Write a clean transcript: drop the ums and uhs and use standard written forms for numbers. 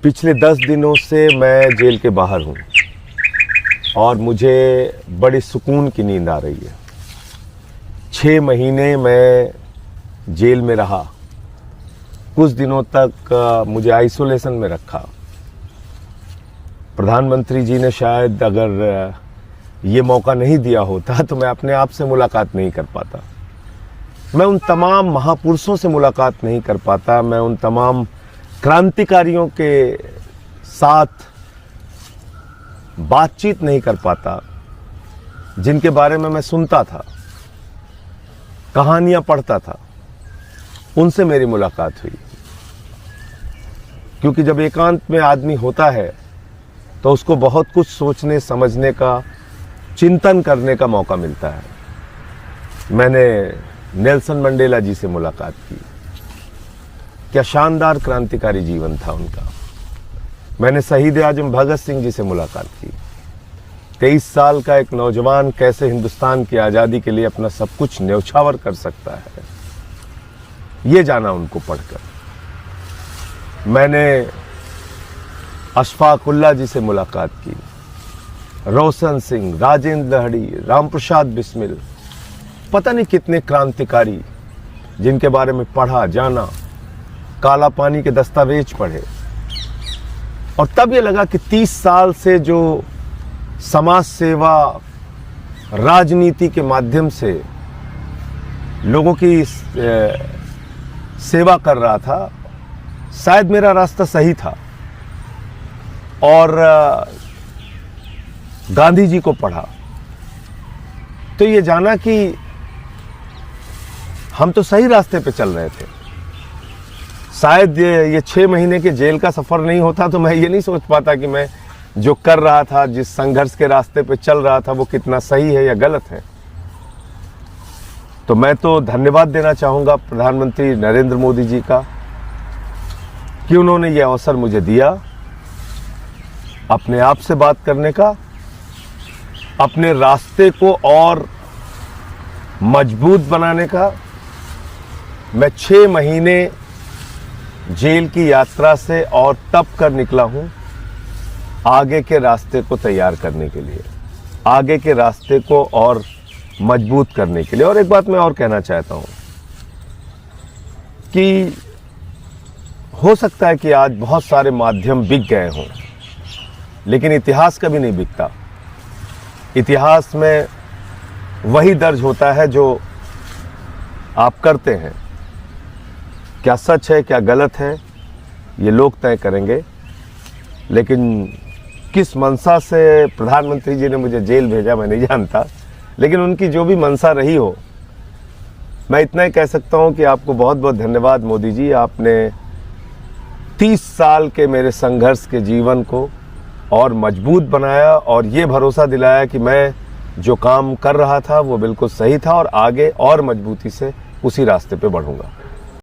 पिछले 10 दिनों से मैं जेल के बाहर हूँ और मुझे बड़ी सुकून की नींद आ रही है। 6 महीने मैं जेल में रहा। कुछ दिनों तक मुझे आइसोलेशन में रखा। प्रधानमंत्री जी ने शायद अगर ये मौका नहीं दिया होता तो मैं अपने आप से मुलाकात नहीं कर पाता। मैं उन तमाम महापुरुषों से मुलाकात नहीं कर पाता। मैं उन तमाम क्रांतिकारियों के साथ बातचीत नहीं कर पाता जिनके बारे में मैं सुनता था, कहानियां पढ़ता था। उनसे मेरी मुलाकात हुई, क्योंकि जब एकांत में आदमी होता है तो उसको बहुत कुछ सोचने समझने का, चिंतन करने का मौका मिलता है। मैंने नेल्सन मंडेला जी से मुलाकात की। क्या शानदार क्रांतिकारी जीवन था उनका। मैंने शहीद आजम भगत सिंह जी से मुलाकात की। 23 साल का एक नौजवान कैसे हिंदुस्तान की आज़ादी के लिए अपना सब कुछ न्यौछावर कर सकता है, ये जाना उनको पढ़कर। मैंने अशफाक उल्लाह जी से मुलाकात की। रोशन सिंह, राजेंद्र लहड़ी, राम प्रसाद बिस्मिल, पता नहीं कितने क्रांतिकारी जिनके बारे में पढ़ा, जाना, काला पानी के दस्तावेज पढ़े। और तब ये लगा कि 30 साल से जो समाज सेवा, राजनीति के माध्यम से लोगों की सेवा कर रहा था, शायद मेरा रास्ता सही था। और गांधी जी को पढ़ा तो ये जाना कि हम तो सही रास्ते पे चल रहे थे। शायद ये 6 महीने के जेल का सफ़र नहीं होता तो मैं ये नहीं सोच पाता कि मैं जो कर रहा था, जिस संघर्ष के रास्ते पे चल रहा था, वो कितना सही है या गलत है। तो मैं तो धन्यवाद देना चाहूँगा प्रधानमंत्री नरेंद्र मोदी जी का कि उन्होंने ये अवसर मुझे दिया अपने आप से बात करने का, अपने रास्ते को और मजबूत बनाने का। मैं 6 महीने जेल की यात्रा से और तप कर निकला हूं आगे के रास्ते को तैयार करने के लिए, आगे के रास्ते को और मजबूत करने के लिए। और एक बात मैं और कहना चाहता हूं कि हो सकता है कि आज बहुत सारे माध्यम बिक गए हों, लेकिन इतिहास कभी नहीं बिकता। इतिहास में वही दर्ज होता है जो आप करते हैं। क्या सच है, क्या गलत है, ये लोग तय करेंगे। लेकिन किस मंशा से प्रधानमंत्री जी ने मुझे जेल भेजा मैं नहीं जानता, लेकिन उनकी जो भी मंशा रही हो, मैं इतना ही कह सकता हूं कि आपको बहुत बहुत धन्यवाद मोदी जी। आपने 30 साल के मेरे संघर्ष के जीवन को और मजबूत बनाया और ये भरोसा दिलाया कि मैं जो काम कर रहा था वो बिल्कुल सही था और आगे और मजबूती से उसी रास्ते पे बढ़ूंगा।